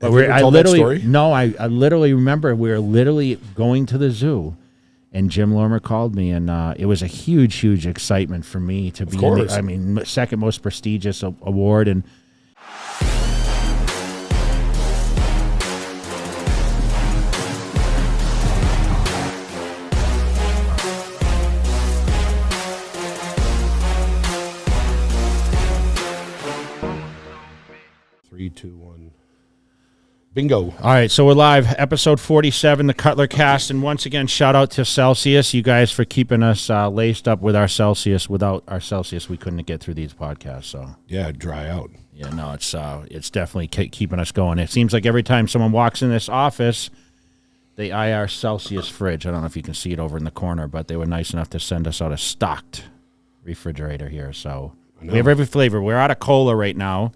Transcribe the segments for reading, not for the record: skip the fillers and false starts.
Have you ever told that story? No, I literally remember we were literally going to the zoo, and Jim Lormer called me, and it was a huge, huge excitement for me to be in the, second most prestigious award. And Three, two, one. Bingo. All right, so we're live, episode 47, the Cutler Cast, and once again, shout out to Celsius, you guys, for keeping us laced up with our Celsius. Without our Celsius, we couldn't get through these podcasts. So yeah, dry out. Yeah, no, it's definitely keeping us going. It seems like every time someone walks in this office, they eye our Celsius fridge. I don't know if you can see it over in the corner, but they were nice enough to send us out a stocked refrigerator here. So we have every flavor. We're out of cola right now,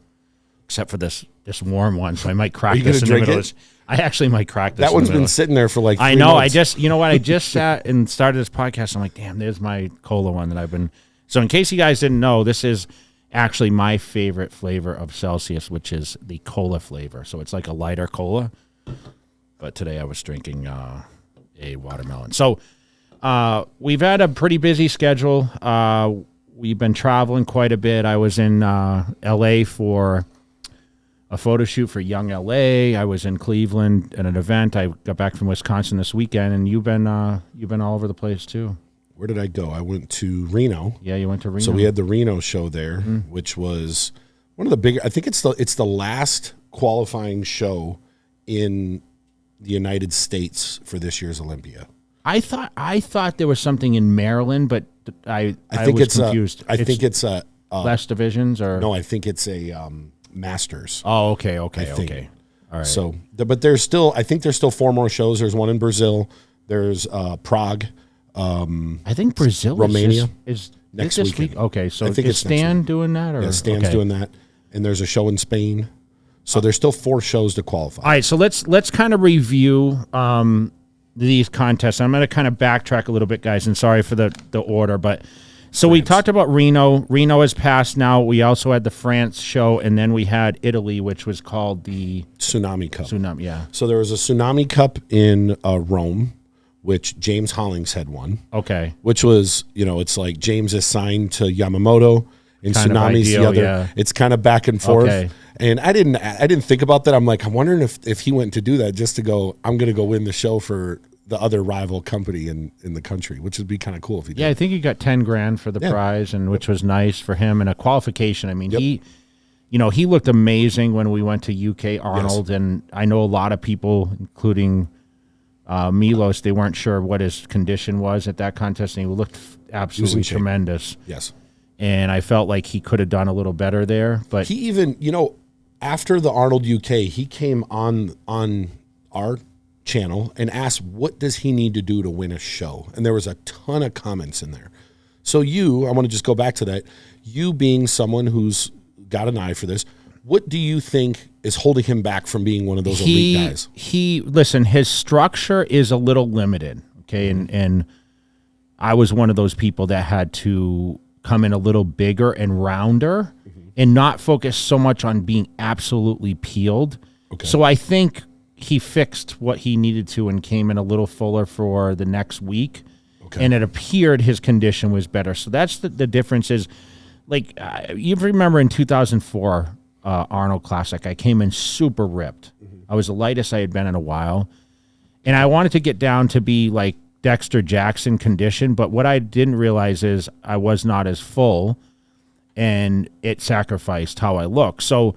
except for this warm one, so I might crack this in the middle of this. I actually might crack this. That one's been sitting there for like 3 I know. months. I just sat and started this podcast. I'm like, damn, there's my cola one that I've been. So in case you guys didn't know, this is actually my favorite flavor of Celsius, which is the cola flavor. So it's like a lighter cola. But today I was drinking a watermelon. So we've had a pretty busy schedule. We've been traveling quite a bit. I was in L.A. for a photo shoot for Young LA. I was in Cleveland at an event. I got back from Wisconsin this weekend, and you've been all over the place too. Where did I go? I went to Reno. Yeah, you went to Reno. So we had the Reno show there, which was one of the bigger. I think it's the last qualifying show in the United States for this year's Olympia. I thought there was something in Maryland, but I think was confused. I think it's a less divisions, or no? I think it's a Masters. Oh, okay. All right. So, but there's still, I think there's still 4 more shows. There's one in Brazil. There's Prague. I think Brazil, Romania is next this week. Okay, so is Stan doing that? Or? Yeah, Stan's doing that. And there's a show in Spain. So there's still 4 shows to qualify. All right, so let's kind of review these contests. I'm going to kind of backtrack a little bit, guys, and sorry for the order, but. So we talked about Reno. Reno has passed now. We also had the France show, and then we had Italy, which was called the Tsunami Cup. Yeah. So there was a Tsunami Cup in Rome, which James Hollings had won. Okay. Which was, it's like James is signed to Yamamoto, and kind Tsunami's the other. Yeah. It's kind of back and forth. Okay. And I didn't think about that. I'm like, I'm wondering if he went to do that just to go, I'm going to go win the show for the other rival company in the country, which would be kind of cool if he did. Yeah, I think he got $10,000 for the prize, and which was nice for him, and a qualification. I mean, he looked amazing when we went to UK Arnold, and I know a lot of people, including Milos, they weren't sure what his condition was at that contest, and he looked absolutely tremendous. Yes. And I felt like he could have done a little better there, but he even, after the Arnold UK, he came on our channel and asked, what does he need to do to win a show? And there was a ton of comments in there. So I want to just go back to that. You being someone who's got an eye for this, what do you think is holding him back from being one of those elite guys? Listen, his structure is a little limited. Okay. And I was one of those people that had to come in a little bigger and rounder and not focus so much on being absolutely peeled. Okay. So I think he fixed what he needed to and came in a little fuller for the next week. Okay. And it appeared his condition was better. So that's the difference is, like, you remember in 2004 Arnold Classic, I came in super ripped. I was the lightest I had been in a while. And I wanted to get down to be like Dexter Jackson condition, but what I didn't realize is I was not as full, and it sacrificed how I look. So,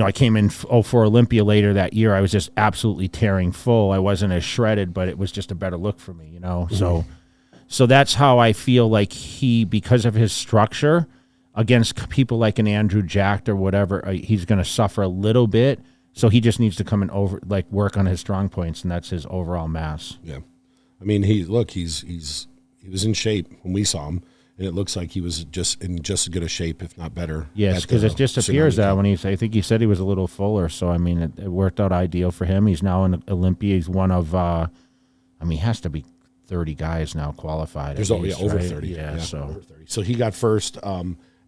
I came in for Olympia later that year. I was just absolutely tearing full. I wasn't as shredded, but it was just a better look for me, So that's how I feel like because of his structure, against people like an Andrew Jack or whatever, he's going to suffer a little bit. So he just needs to come and work on his strong points, and that's his overall mass. Yeah, I mean, he was in shape when we saw him. And it looks like he was just in just as good a shape, if not better. Yes, because it just appears that when I think he said he was a little fuller. So, I mean, it worked out ideal for him. He's now in Olympia. He's one of, he has to be 30 guys now qualified. There's over 30. Yeah, so. Over 30. So he got first.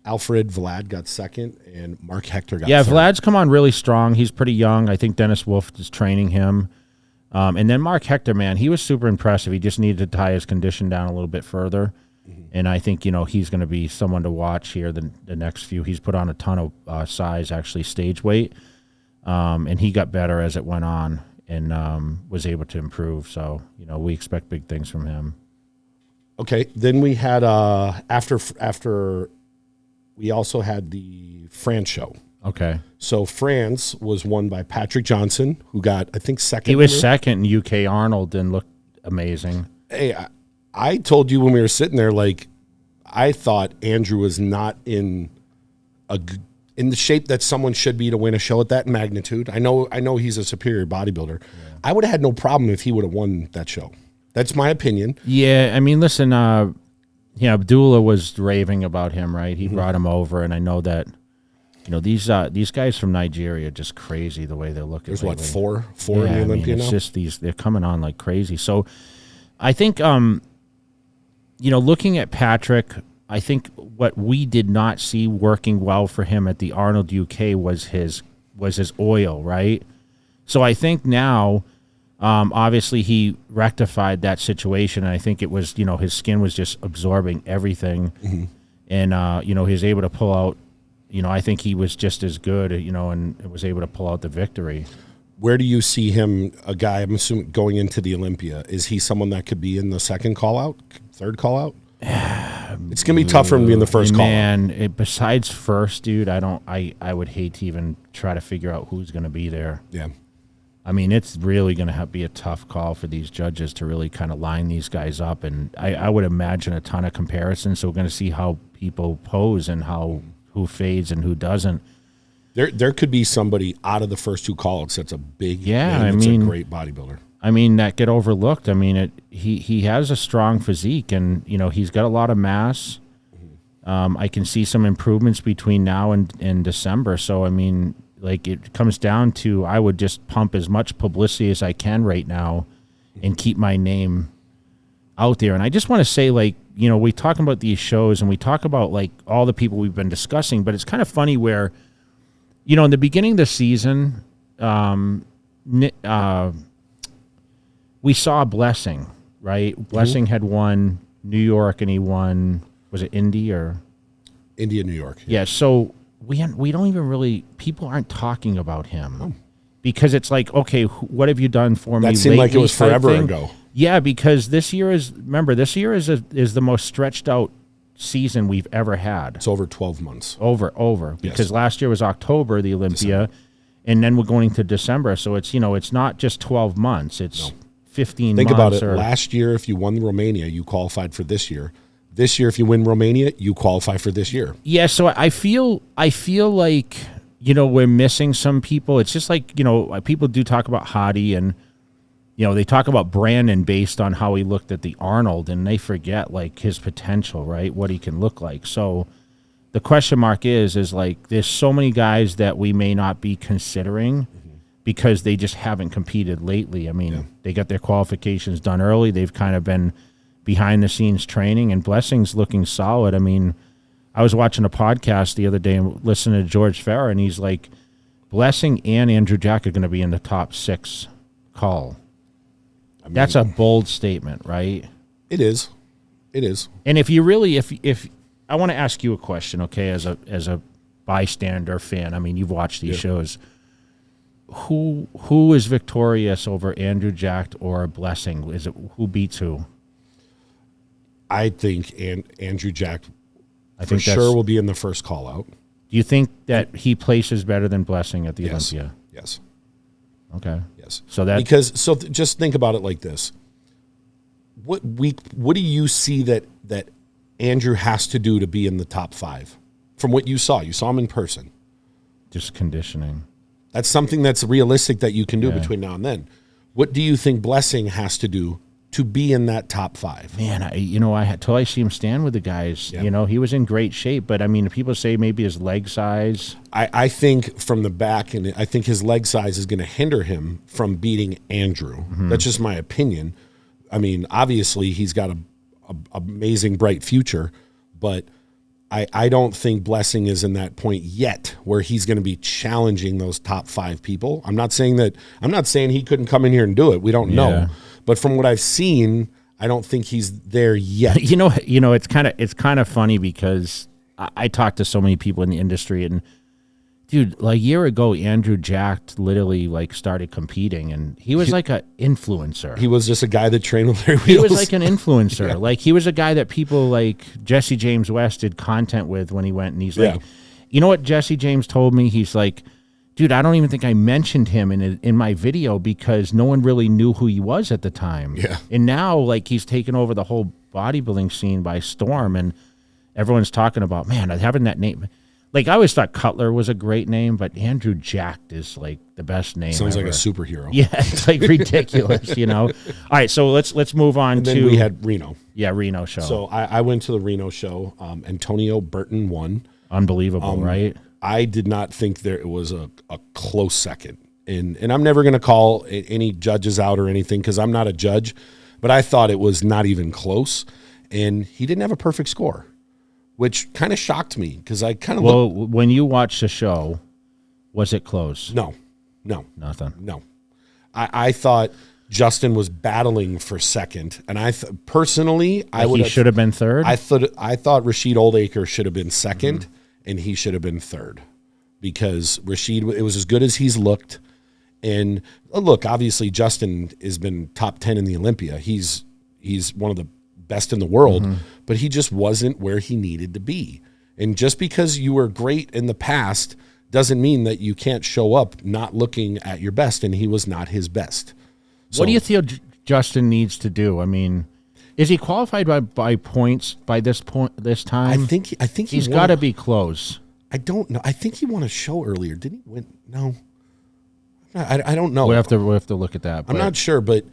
Alfred Vlad got second, and Mark Hector got third. Vlad's come on really strong. He's pretty young. I think Dennis Wolf is training him. And then Mark Hector, man, he was super impressive. He just needed to tie his condition down a little bit further. And I think, he's going to be someone to watch here the next few. He's put on a ton of size, actually, stage weight. And he got better as it went on and was able to improve. So, we expect big things from him. Okay. Then we had, after we also had the France show. Okay. So France was won by Patrick Johnson, who got, I think, second. He was second in UK Arnold and looked amazing. Hey, I told you when we were sitting there, like, I thought Andrew was not in the shape that someone should be to win a show at that magnitude. I know he's a superior bodybuilder. Yeah. I would have had no problem if he would have won that show. That's my opinion. Yeah, I mean, listen, Abdullah was raving about him, right? He brought him over, and I know that, these guys from Nigeria are just crazy the way they're looking. There's lately. Four in the Olympia now? It's just they're coming on like crazy. So I think, looking at Patrick, I think what we did not see working well for him at the Arnold UK was his oil, right? So I think now, obviously he rectified that situation, and I think it was, his skin was just absorbing everything, and he was able to pull out. I think he was just as good, and was able to pull out the victory. Where do you see him, a guy, I'm assuming, going into the Olympia? Is he someone that could be in the second call-out, third call-out? It's going to be tough for him to be in the first call-out. Man, besides first, dude, I would hate to even try to figure out who's going to be there. Yeah. I mean, it's really going to be a tough call for these judges to really kind of line these guys up. And I would imagine a ton of comparisons. So we're going to see how people pose and who fades and who doesn't. There could be somebody out of the first two call-outs that's a big name. It's a great bodybuilder. I mean, that get overlooked. I mean, he has a strong physique, and, he's got a lot of mass. I can see some improvements between now and December. So, I mean, like, it comes down to, I would just pump as much publicity as I can right now and keep my name out there. And I just want to say, like, we talk about these shows and we talk about, like, all the people we've been discussing, but it's kind of funny where, in the beginning of the season, we saw Blessing, right? Blessing had won New York, and he won, was it Indy or? India, New York. Yeah, so we don't even really, people aren't talking about him because it's like, okay, what have you done for me? That seemed like it was forever ago. Yeah, because this year is the most stretched out season we've ever had. It's over 12 months. Over. Because last year was October, the Olympia, and then we're going to December. So it's, it's not just 12 months. It's 15 Think months. Think about it. Last year, if you won Romania, you qualified for this year. This year, if you win Romania, you qualify for this year. Yeah, so I feel like, we're missing some people. It's just like, people do talk about Hadi, and, they talk about Brandon based on how he looked at the Arnold, and they forget, like, his potential, right? What he can look like. So the question mark is like, there's so many guys that we may not be considering because they just haven't competed lately. I mean, they got their qualifications done early. They've kind of been behind the scenes training, and Blessing's looking solid. I mean, I was watching a podcast the other day and listening to George Farah, and he's like, Blessing and Andrew Jack are going to be in the top 6 call. I mean, that's a bold statement, right? It is. And if you really, if I want to ask you a question, okay, as a bystander fan, I mean, you've watched these shows. Who is victorious over Andrew Jack or Blessing? Is it who beats who? I think Andrew Jack for sure will be in the first call out. Do you think that he places better than Blessing at the Olympia? Yes. Okay. Yes. So just think about it like this. What do you see that Andrew has to do to be in the top 5? From what you saw him in person. Just conditioning. That's something that's realistic that you can do between now and then. What do you think Blessing has to do to be in that top 5? Man, I had till I see him stand with the guys. Yeah. He was in great shape, but I mean, people say maybe his leg size. I think from the back, and I think his leg size is going to hinder him from beating Andrew. Mm-hmm. That's just my opinion. I mean, obviously he's got a amazing bright future, but I don't think Blessing is in that point yet where he's going to be challenging those top 5 people. I'm not saying he couldn't come in here and do it. We don't know. But from what I've seen, I don't think he's there yet. You know, it's kind of funny because I talk to so many people in the industry, and dude, like a year ago, Andrew Jack literally like started competing, and he was like an influencer. He was just a guy that trained with Larry Wheels. He was like an influencer. Yeah. Like he was a guy that people like Jesse James West did content with when he went, and he's like, you know what Jesse James told me? He's like, dude, I don't even think I mentioned him in my video because no one really knew who he was at the time. Yeah. And now like he's taken over the whole bodybuilding scene by storm, and everyone's talking about, man, having that name. Like, I always thought Cutler was a great name, but Andrew Jack is, like, the best name Sounds ever. like a superhero. Yeah, it's, like, ridiculous, you know? All right, so let's move on and then we had Reno. Yeah, Reno show. So I went to the Reno show. Antonio Burton won. Unbelievable, right? I did not think it was a close second. And I'm never going to call any judges out or anything because I'm not a judge, but I thought it was not even close. And he didn't have a perfect score, which kind of shocked me because I kind of when you watched the show, was it close? No. Nothing. No. I thought Justin was battling for second, and personally, I would. He should have been third. I thought Rashid Oldacre should have been second, and he should have been third, because Rashid, it was as good as he's looked. And look, obviously Justin has been top 10 in the Olympia. He's one of the best in the world, but he just wasn't where he needed to be. And just because you were great in the past doesn't mean that you can't show up not looking at your best, and he was not his best. So, what do you feel Justin needs to do? I mean, is he qualified by points by this time? I think he's got to be close. I don't know. I think he won a show earlier. Didn't he win? No. I don't know. We have to look at that. I'm not sure, but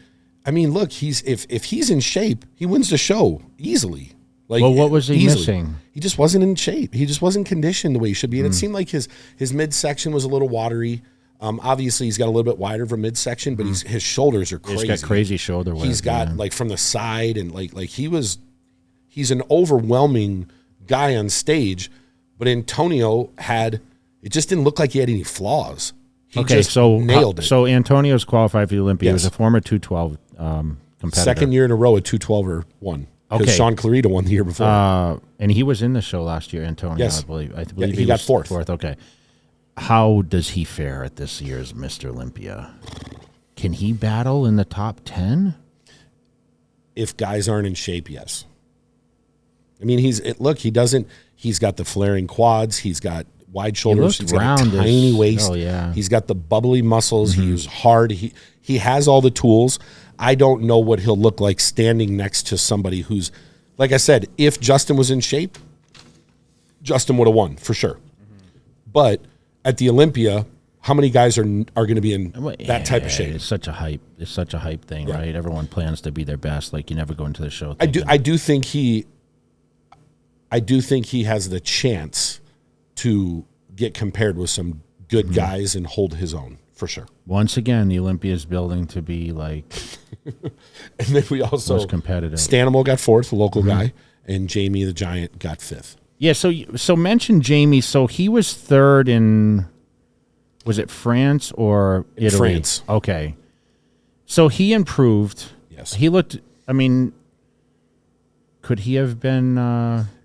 I mean, look, if he's in shape, he wins the show easily. Like, well, what was he missing? He just wasn't in shape. He just wasn't conditioned the way he should be. And it seemed like his midsection was a little watery. Obviously, he's got a little bit wider of a midsection, but his shoulders are crazy. He's got crazy shoulder width. He's got like from the side, and like he's an overwhelming guy on stage. But Antonio it just didn't look like he had any flaws. He just nailed it. So Antonio's qualified for the Olympia. He was a former 212 competitor. Second year in a row, a 212er won. Because Sean Clarita won the year before. And he was in the show last year, Antonio, yes. I believe he got fourth. Okay. How does he fare at this year's Mr. Olympia? Can he battle in the top 10? If guys aren't in shape, yes. I mean, he's got the flaring quads. He's got wide shoulders. He's got a tiny waist. Oh, yeah. He's got the bubbly muscles. He's hard. He has all the tools. I don't know what he'll look like standing next to somebody who's, like I said, if Justin was in shape, Justin would have won for sure. But at the Olympia, how many guys are going to be in that type of shape? It's such a hype thing, right? Everyone plans to be their best. Like, you never go into the show thinking. I do think he has the chance to get compared with some good guys and hold his own, for sure. Once again, the Olympia is building to be like and then we also most competitive. Stanimal got fourth, the local guy, and Jamie the Giant got fifth. Yeah, so mention Jamie. So he was third in, was it France or Italy? France. Okay. So he improved. Yes. He looked, I mean, could he have been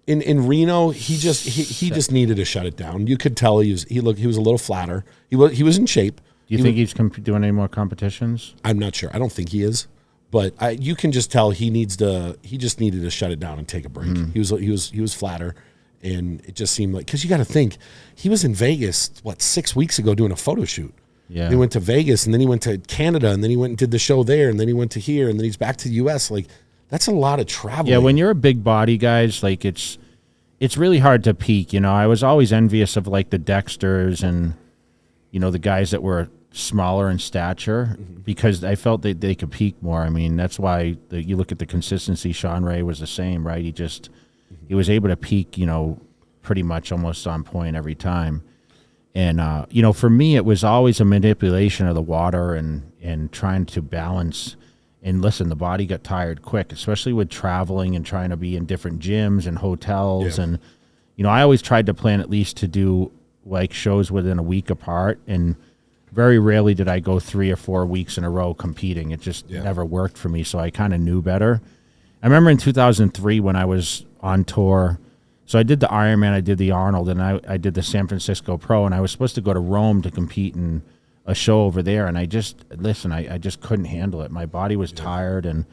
in Reno, he just needed to shut it down. You could tell he was a little flatter. He was in shape. Do you think he's doing any more competitions? I'm not sure. I don't think he is, but you can just tell he just needed to shut it down and take a break. He was flatter, and it just seemed like, because you got to think, he was in Vegas 6 weeks ago doing a photo shoot. Yeah, he went to Vegas, and then he went to Canada, and then he went and did the show there, and then he went to here, and then he's back to the U.S. Like, that's a lot of traveling. Yeah, when you're a big body, guys, like it's really hard to peak. You know, I was always envious of like the Dexters and, you know, the guys that were smaller in stature, because I felt that they could peak more. I mean, that's why you look at the consistency. Sean Ray was the same, right? He was able to peak, you know, pretty much almost on point every time. And, you know, for me, it was always a manipulation of the water and trying to balance. And listen, the body got tired quick, especially with traveling and trying to be in different gyms and hotels. Yeah. And, I always tried to plan at least to do like shows within a week apart, and very rarely did I go 3 or 4 weeks in a row competing. It just never worked for me, so I kind of knew better. I remember in 2003 when I was on tour, so I did the Ironman, I did the Arnold, and I did the San Francisco Pro, and I was supposed to go to Rome to compete in a show over there, and I just couldn't handle it. My body was tired, and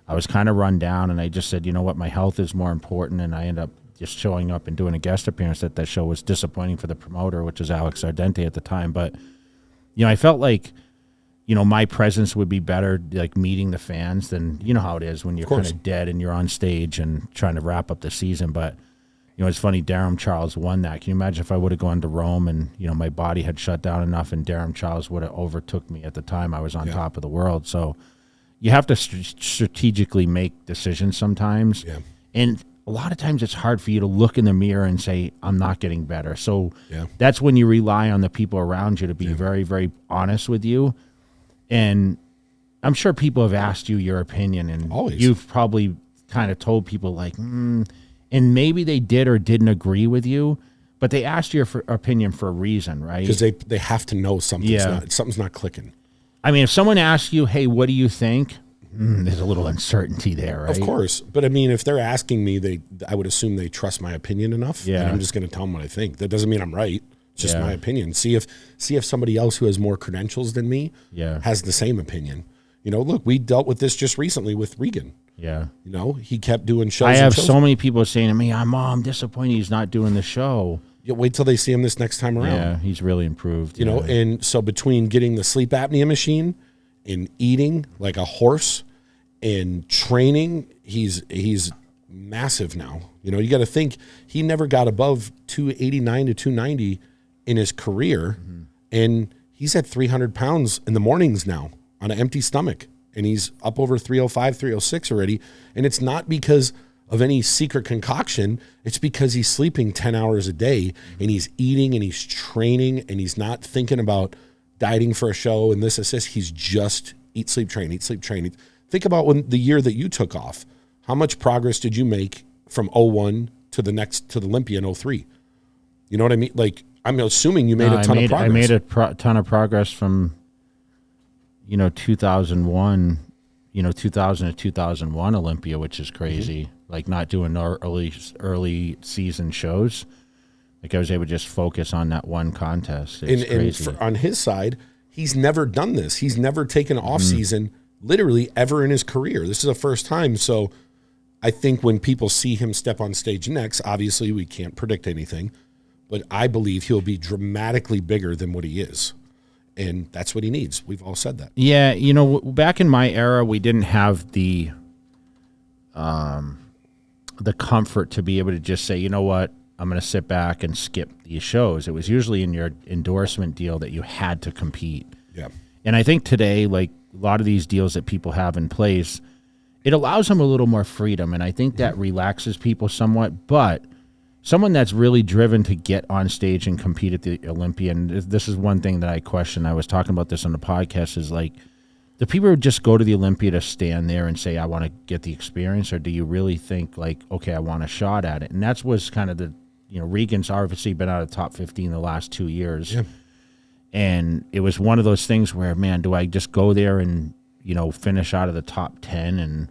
I was kind of run down, and I just said, you know what, my health is more important, and I ended up just showing up and doing a guest appearance at that show. Was disappointing for the promoter, which was Alex Ardente at the time, but I felt like, my presence would be better, like meeting the fans than, how it is when you're kind of dead and you're on stage and trying to wrap up the season. But, it's funny, Durham Charles won that. Can you imagine if I would have gone to Rome and, my body had shut down enough and Durham Charles would have overtook me at the time? I was on top of the world. So you have to strategically make decisions sometimes. Yeah. And a lot of times it's hard for you to look in the mirror and say, I'm not getting better. So that's when you rely on the people around you to be very, very honest with you. And I'm sure people have asked you your opinion, and you've probably kind of told people like, and maybe they did or didn't agree with you, but they asked your opinion for a reason, right? Because they have to know something's not clicking. I mean, if someone asks you, hey, what do you think? There's a little uncertainty there, right? Of course. But I mean, if they're asking me, I would assume they trust my opinion enough. Yeah. And I'm just going to tell them what I think. That doesn't mean I'm right. It's just my opinion. See if somebody else who has more credentials than me has the same opinion. Look, we dealt with this just recently with Regan. Yeah. He kept doing shows. I have so many people saying to me, I'm disappointed he's not doing the show. You wait till they see him this next time around. Yeah, he's really improved. And so between getting the sleep apnea machine and eating like a horse and training, he's massive now. You got to think he never got above 289 to 290 in his career, and he's at 300 pounds in the mornings now on an empty stomach, and he's up over 305, 306 already, and it's not because of any secret concoction. It's because he's sleeping 10 hours a day, and he's eating, and he's training, and he's not thinking about dieting for a show and this assist. He's just eat, sleep, train, eat, sleep, train. Think about the year that you took off. How much progress did you make from 01 to the Olympia in 03? You know what I mean? Like, I'm assuming you made a ton of progress. I made a ton of progress from, 2001, 2000 to 2001 Olympia, which is crazy. Like not doing early season shows. Like I was able to just focus on that one contest. It's crazy. And on his side, he's never done this. He's never taken an off season literally ever in his career. This is the first time. So I think when people see him step on stage next, obviously we can't predict anything, but I believe he'll be dramatically bigger than what he is. And that's what he needs. We've all said that. Yeah. Back in my era, we didn't have the comfort to be able to just say, you know what, I'm going to sit back and skip these shows. It was usually in your endorsement deal that you had to compete. Yeah. And I think today, like a lot of these deals that people have in place, it allows them a little more freedom. And I think that relaxes people somewhat. But someone that's really driven to get on stage and compete at the Olympia, and this is one thing that I question. I was talking about this on the podcast, is like, the people who just go to the Olympia to stand there and say, I want to get the experience, or do you really think like, okay, I want a shot at it? And that's was kind of the, Regan's obviously been out of top 15 the last 2 years. Yeah. And it was one of those things where, man, do I just go there and, finish out of the top 10, and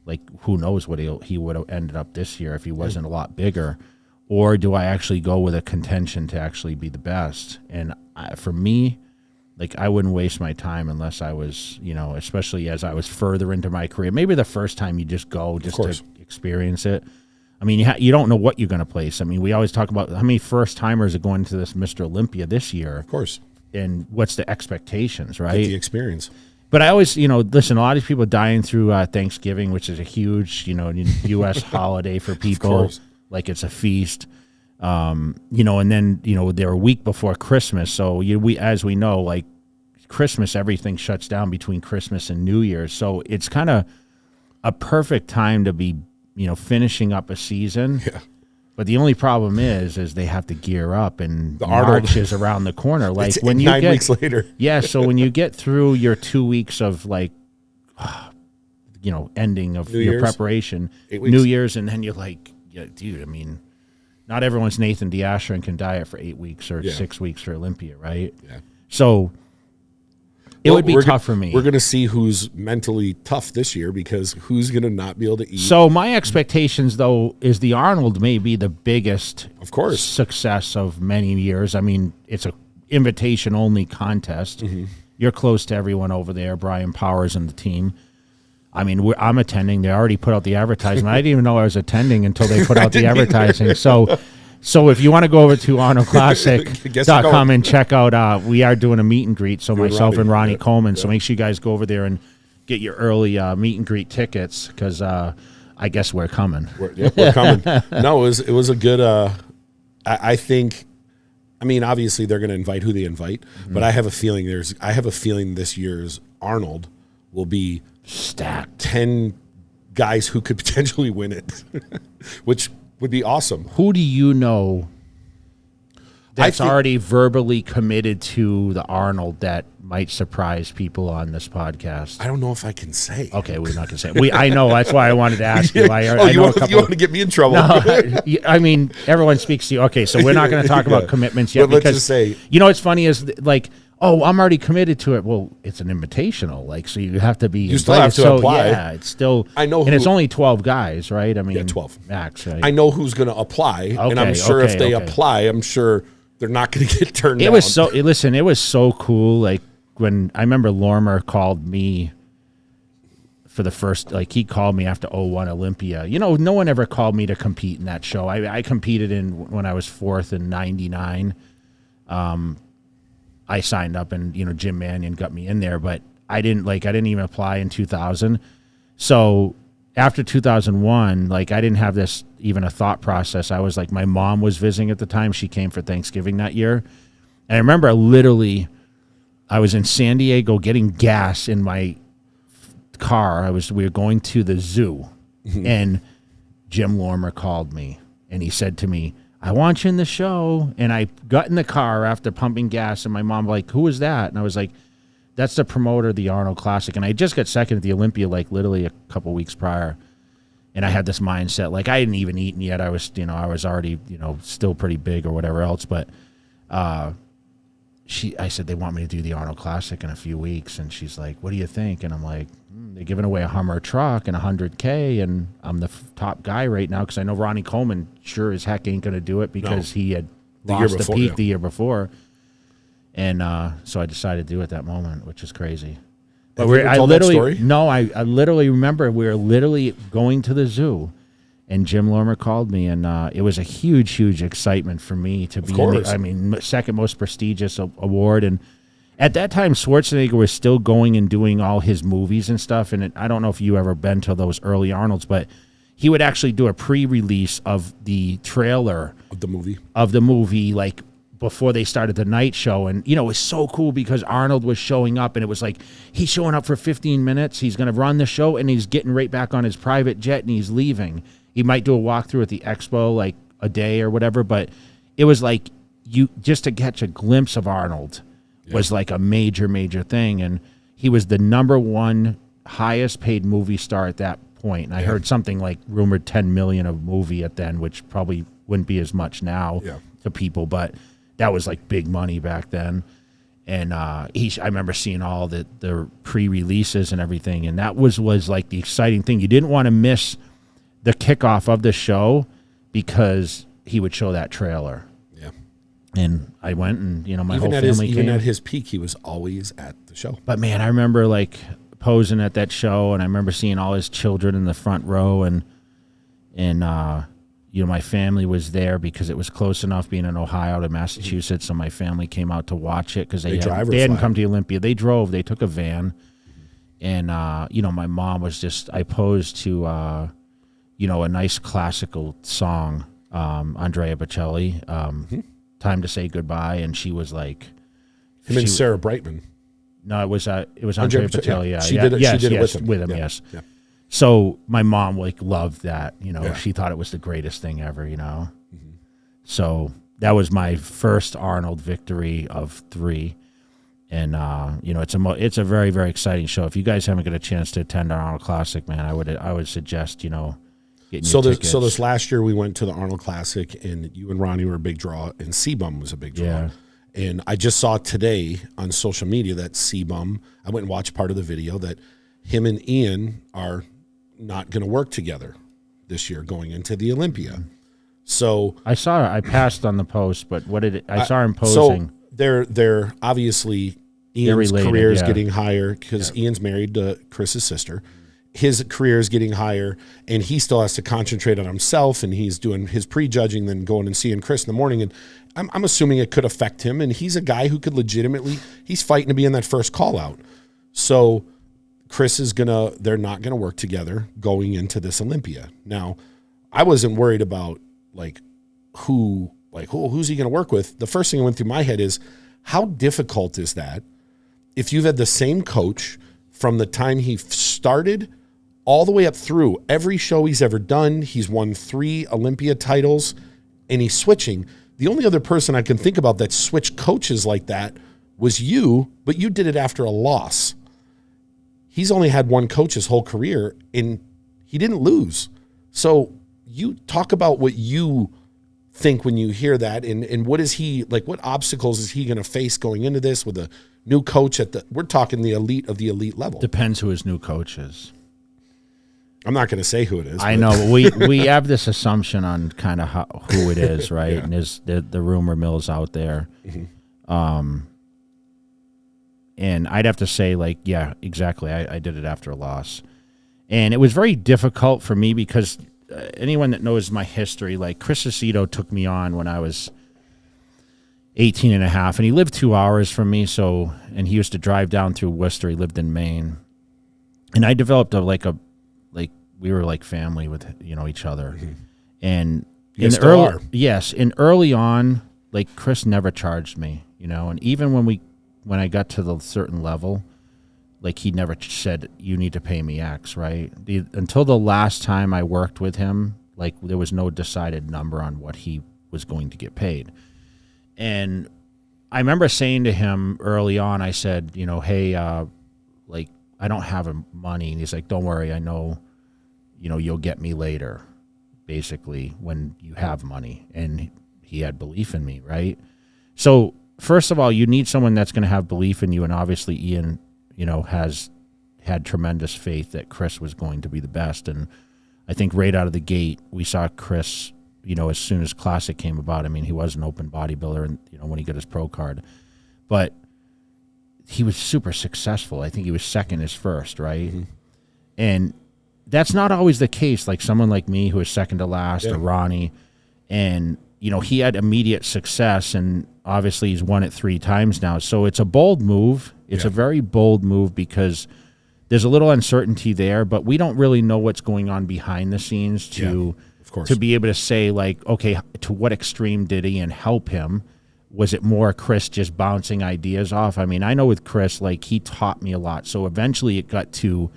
like, who knows what he would have ended up this year if he wasn't a lot bigger, or do I actually go with a contention to actually be the best? And for me, like, I wouldn't waste my time unless I was, especially as I was further into my career. Maybe the first time you just go just to experience it. I mean, you don't know what you're going to place. I mean, we always talk about how many first-timers are going to this Mr. Olympia this year. Of course. And what's the expectations, right? Get the experience. But I always, listen, a lot of these people dying through Thanksgiving, which is a huge, U.S. holiday for people. Like it's a feast. And then, they're a week before Christmas. So as we know, like Christmas, everything shuts down between Christmas and New Year's. So it's kind of a perfect time to be, finishing up a season. Yeah. But the only problem is they have to gear up, and March is around the corner. Like it's when 9 weeks later. Yeah. So when you get through your 2 weeks of like, ending of your preparation, New Year's, and then you're like, yeah, dude, I mean, not everyone's Nathan DeAsher and can diet for 8 weeks or 6 weeks for Olympia, right? Yeah. So it would be tough for me. We're going to see who's mentally tough this year because who's going to not be able to eat. So my expectations, though, is the Arnold may be the biggest, of course, success of many years. I mean, it's a invitation-only contest. You're close to everyone over there, Brian Powers and the team. I mean, I'm attending. They already put out the advertisement. I didn't even know I was attending until they put out the advertising. So if you want to go over to ArnoldClassic.com and check out, we are doing a meet and greet. So myself and Ronnie Coleman. So make sure you guys go over there and get your early meet and greet tickets because I guess we're coming. We're coming. No, it was a good. I think. I mean, obviously they're going to invite who they invite, but I have a feeling this year's Arnold will be stacked. 10 guys who could potentially win it, which would be awesome. Who do you know that's already verbally committed to the Arnold that might surprise people on this podcast? I don't know if I can say. Okay, we're not going to say. I know. That's why I wanted to ask you. You want to get me in trouble? No, I mean, everyone speaks to you. Okay, so we're not going to talk about commitments yet. But let's just say. You know what's funny is like, oh, I'm already committed to it. Well, it's an invitational. Like, so you have to be. You still have to apply. Yeah, it's still. I know. And it's only 12 guys, right? I mean, 12 max. Right? I know who's going to apply, and I'm sure if they apply, I'm sure they're not going to get turned down. It was so. Listen, it was so cool. Like when I remember Lormer called me for the first. Like he called me after 01 Olympia. You know, no one ever called me to compete in that show. I competed when I was 4th in '99. I signed up, and Jim Mannion got me in there, but I didn't even apply in 2000. So after 2001, like I didn't have this even a thought process. I was like, my mom was visiting at the time. She came for Thanksgiving that year. And I remember literally I was in San Diego getting gas in my car. We were going to the zoo, and Jim Lormer called me, and he said to me, I want you in the show. And I got in the car after pumping gas, and my mom like, who is that? And I was like, that's the promoter of the Arnold Classic. And I just got second at the Olympia, like literally a couple weeks prior. And I had this mindset, like I hadn't even eaten yet. I was, I was already, still pretty big or whatever else. But I said, they want me to do the Arnold Classic in a few weeks. And she's like, what do you think? And I'm like, they're giving away a Hummer truck and $100K, and I'm the top guy right now because I know Ronnie Coleman sure as heck ain't going to do it because he had lost the peak the year before. And so I decided to do it at that moment, which is crazy. But I literally remember we were literally going to the zoo, and Jim Lormer called me, and it was a huge, huge excitement for me to be in the, second most prestigious award. And at that time, Schwarzenegger was still going and doing all his movies and stuff. And I don't know if you ever been to those early Arnolds, but he would actually do a pre-release of the trailer of the movie, like before they started the night show. And, it was so cool because Arnold was showing up, and it was like, he's showing up for 15 minutes. He's going to run the show, and he's getting right back on his private jet, and he's leaving. He might do a walkthrough at the expo, like a day or whatever. But it was like just to catch a glimpse of Arnold was like a major, major thing. And he was the #1 highest paid movie star at that point. And I heard something like rumored $10 million a movie at then, which probably wouldn't be as much now to people, but that was like big money back then. And I remember seeing all the pre-releases and everything. And that was like the exciting thing. You didn't want to miss the kickoff of the show because he would show that trailer. And I went, and my whole family came. Even at his peak, he was always at the show. But man, I remember like posing at that show, and I remember seeing all his children in the front row, and my family was there because it was close enough being in Ohio to Massachusetts, so my family came out to watch it because they hadn't come to the Olympia. They drove, they took a van, and my mom was just, I posed to a nice classical song, Andrea Bocelli. Time to Say Goodbye, and she was like, him and Sarah Brightman. No, it was Andrea Bocelli. Yeah, she did it with him. Yes. Yeah. So my mom like loved that. She thought it was the greatest thing ever. So that was my first Arnold victory of 3, and it's a very, very exciting show. If you guys haven't got a chance to attend our Arnold Classic, man, I would suggest getting your tickets. So this last year we went to the Arnold Classic, and you and Ronnie were a big draw, and Cbum was a big draw. Yeah. And I just saw today on social media that Cbum, I went and watched part of the video, that him and Ian are not going to work together this year going into the Olympia. So I passed on the post, but I saw him posing. So they're obviously, Ian's related, career is getting higher because Ian's married to Chris's sister. His career is getting higher, and he still has to concentrate on himself, and he's doing his prejudging, then going and seeing Chris in the morning. And I'm assuming it could affect him, and he's a guy who could legitimately, he's fighting to be in that first call out. So Chris is they're not gonna work together going into this Olympia. Now, I wasn't worried about who's he gonna work with. The first thing that went through my head is, how difficult is that if you've had the same coach from the time he started all the way up through every show he's ever done? He's won 3 Olympia titles, and he's switching. The only other person I can think about that switched coaches like that was you, but you did it after a loss. He's only had one coach his whole career, and he didn't lose. So you talk about what you think when you hear that, and what is he, what obstacles is he going to face going into this with a new coach we're talking the elite of the elite level. Depends who his new coach is. I'm not going to say who it is. I know, but we have this assumption on kind of who it is, right? Yeah. And there's the rumor mill's out there. Mm-hmm. And I'd have to say, yeah, exactly. I did it after a loss. And it was very difficult for me because anyone that knows my history, Chris Aceto took me on when I was 18 and a half, and he lived 2 hours from me. And he used to drive down through Worcester. He lived in Maine. And I developed we were like family with each other. Mm-hmm. And early on, Chris never charged me, and even when I got to the certain level, he never said, you need to pay me X, right? Until the last time I worked with him, there was no decided number on what he was going to get paid. And I remember saying to him early on, I said, hey, I don't have money. And he's like, don't worry, I know, you'll get me later, basically, when you have money. And he had belief in me, right? So first of all, you need someone that's going to have belief in you. And obviously Ian, has had tremendous faith that Chris was going to be the best. And I think right out of the gate, we saw Chris, as soon as Classic came about. I mean, he was an open bodybuilder, and when he got his pro card, but he was super successful. I think he was second his first, right? Mm-hmm. And that's not always the case. Someone like me who is second to last, or Ronnie, and he had immediate success, and obviously he's won it 3 times now. So it's a bold move. It's a very bold move because there's a little uncertainty there, but we don't really know what's going on behind the scenes to be able to say, okay, to what extreme did Ian help him? Was it more Chris just bouncing ideas off? I mean, I know with Chris, he taught me a lot. So eventually it got to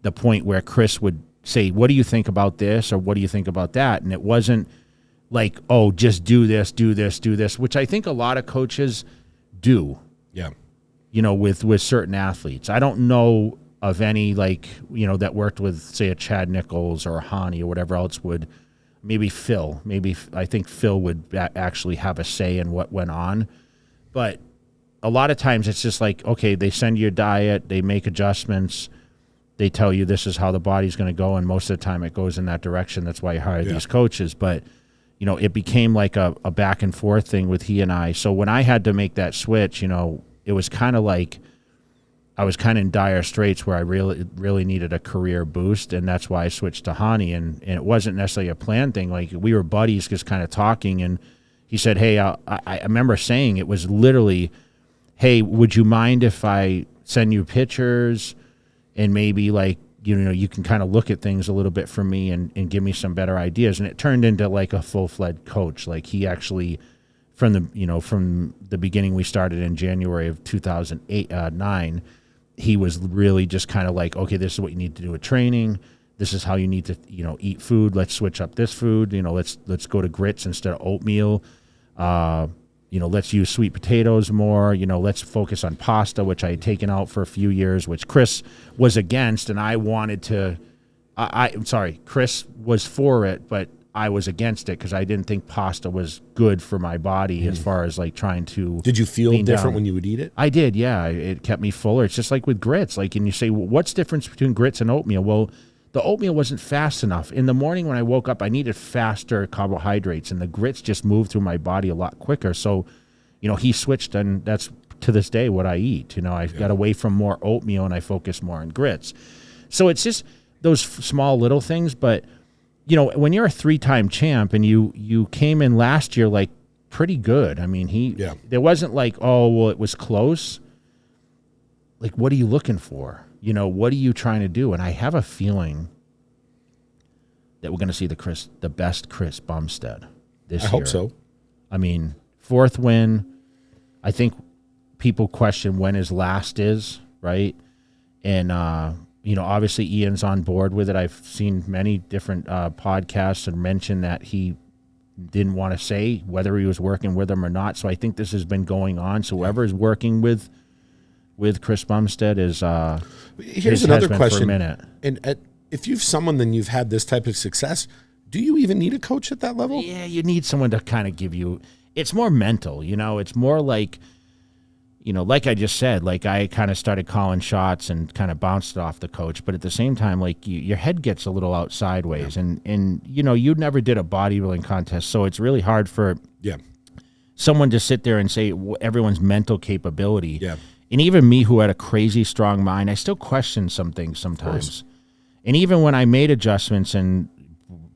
the point where Chris would say, what do you think about this? Or what do you think about that? And it wasn't oh, just do this, which I think a lot of coaches do. Yeah. With certain athletes. I don't know of any that worked with, say, a Chad Nichols or a Hani or whatever else would. Maybe Phil. I think Phil would actually have a say in what went on. But a lot of times it's just okay, they send you a diet, they make adjustments, they tell you this is how the body's going to go, and most of the time it goes in that direction. That's why you hire these coaches. But it became a back and forth thing with he and I. So when I had to make that switch, it was kind of I was kind of in dire straits where I really needed a career boost, and that's why I switched to Hani. And it wasn't necessarily a planned thing. We were buddies just kind of talking, and he said, hey, I remember saying it was literally, hey, would you mind if I send you pictures and maybe you can kind of look at things a little bit for me and give me some better ideas. And it turned into a full-fledged coach. He actually, from the beginning, we started in January of 2009, he was really just kind of okay, this is what you need to do with training. This is how you need to, eat food. Let's switch up this food. Let's go to grits instead of oatmeal. Let's use sweet potatoes more. Let's focus on pasta, which I had taken out for a few years, which Chris was against, and I wanted to I'm sorry, Chris was for it, but I was against it because I didn't think pasta was good for my body as far as like trying to. Did you feel lean different down. when you would eat it? I did, yeah. It kept me fuller. It's just like with grits. Like, and you say, well, what's the difference between grits and oatmeal? Well, the oatmeal wasn't fast enough. In the morning when I woke up, I needed faster carbohydrates, and the grits just moved through my body a lot quicker. So, he switched, and that's to this day what I eat. I got away from more oatmeal, and I focus more on grits. So it's just those small little things, but when you're a 3-time champ and you came in last year like pretty good. I mean, there wasn't like, oh, well, it was close. Like, what are you looking for? What are you trying to do? And I have a feeling that we're going to see the best Chris Bumstead this year. I hope so. I mean, 4th win. I think people question when his last is, right? And, obviously Ian's on board with it. I've seen many different podcasts and mentioned that he didn't want to say whether he was working with him or not. So I think this has been going on. So whoever is working with Chris Bumstead is here's another question. For a minute. And if you've someone then you've had this type of success, do you even need a coach at that level? Yeah, you need someone to kind of give you. It's more mental. It's more like. Like I just said, like I kind of started calling shots and kind of bounced it off the coach. But at the same time, like your head gets a little out sideways. Yeah. And you never did a bodybuilding contest. So it's really hard for someone to sit there and say everyone's mental capability. Yeah. And even me, who had a crazy strong mind, I still question some things sometimes. And even when I made adjustments, and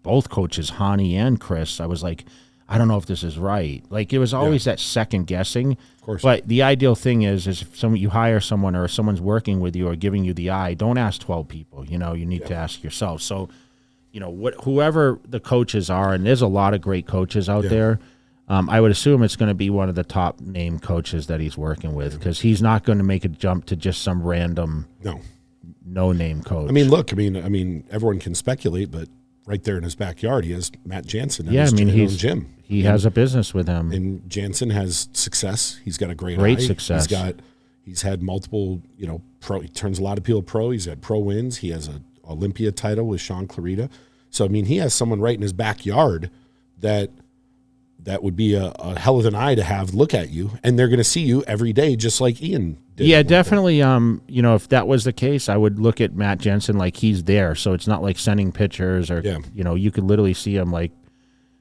both coaches, Hani and Chris, I was like, I don't know if this is right. Like, it was always that second guessing. Of course. But the ideal thing is if you hire someone or someone's working with you or giving you the eye, don't ask 12 people. You need to ask yourself. So, whoever the coaches are, and there's a lot of great coaches out there, I would assume it's going to be one of the top name coaches that he's working with, because he's not going to make a jump to just some random no-name coach. I mean, look, everyone can speculate, but right there in his backyard, he has Matt Jansen at his gym. He has a business with him. And Jansen has success. He's got a great eye. Success. He's had multiple, pro. He turns a lot of people pro. He's had pro wins. He has an Olympia title with Sean Clarita. So, he has someone right in his backyard that would be a hell of an eye to have look at you. And they're going to see you every day, just like Ian did. Yeah, definitely. If that was the case, I would look at Matt Jensen like he's there. So it's not like sending pictures or, you could literally see him like,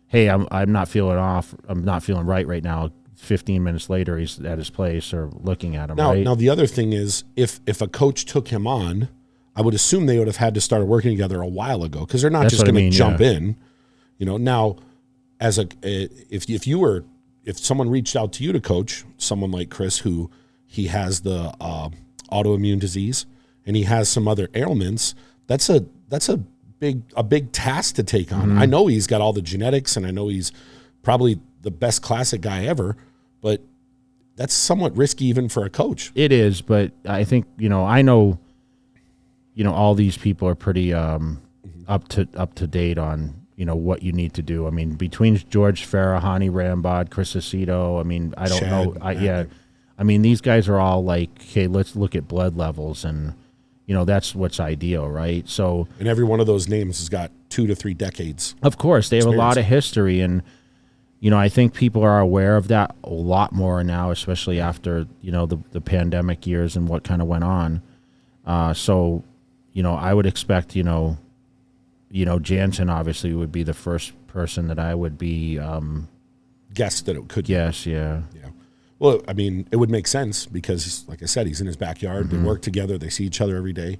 hey, I'm not feeling off. I'm not feeling right now. 15 minutes later, he's at his place or looking at him. Now, the other thing is, if a coach took him on, I would assume they would have had to start working together a while ago, because they're not just going to jump in. Now, as if someone reached out to you to coach someone like Chris, who he has the autoimmune disease and he has some other ailments, that's a big task to take on. I know he's got all the genetics, and I know he's probably the best classic guy ever, but that's somewhat risky even for a coach. It is, but I think, I know, all these people are pretty up to date on, what you need to do. I mean, between George Farah, Hani Rambod, Chris Aceto, I don't know. These guys are all like, okay, let's look at blood levels, and that's what's ideal, right? So, and every one of those names has got 2 to 3 decades. Of course, they have a lot of history, and I think people are aware of that a lot more now, especially after the pandemic years and what kind of went on. So, I would expect Jansen obviously would be the first person that I would be guess that it could. Guess, yeah. Well, it would make sense because, like I said, he's in his backyard. They work together. They see each other every day.